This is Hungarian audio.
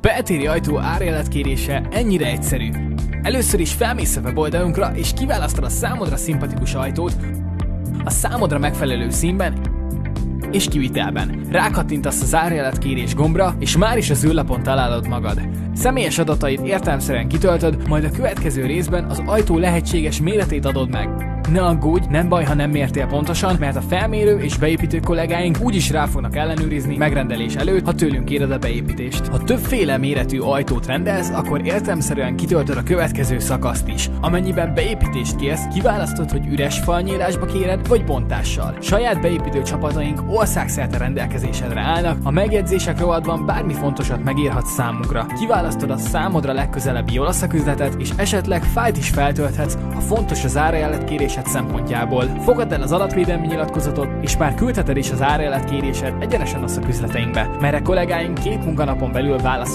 beltéri ajtó árajánlatkérése ennyire egyszerű. Először is felmész a weboldalunkra és kiválasztod a számodra szimpatikus ajtót a számodra megfelelő színben és kivitelben. Rákattintasz az árajánlatkérés gombra, és már is az űrlapon találod magad. Személyes adatait értelemszerűen kitöltöd, majd a következő részben az ajtó lehetséges méretét adod meg. Ne aggódj, nem baj, ha nem mértél pontosan, mert a felmérő és beépítő kollégáink úgyis rá fognak ellenőrizni megrendelés előtt, ha tőlünk kéred a beépítést. Ha többféle méretű ajtót rendelsz, akkor értelemszerűen kitöltöd a következő szakaszt is. Amennyiben beépítést kérsz, kiválasztod, hogy üres falnyílásba kéred, vagy bontással. Saját beépítő csapataink országszerte rendelkezésedre állnak, a megjegyzések rovatban bármi fontosat megírhatsz számunkra. Kiválasztod a számodra legközelebbi olaszszaküzletet, és esetleg fájlt is feltölthetsz, ha fontos az árajánlatkérésed szempontjából. Fogadd el az adatvédelmi nyilatkozatot, és már küldheted is az árajánlatkérésed egyenesen a szaküzleteinkbe, melyre kollégáink 2 munkanapon belül válaszolnak.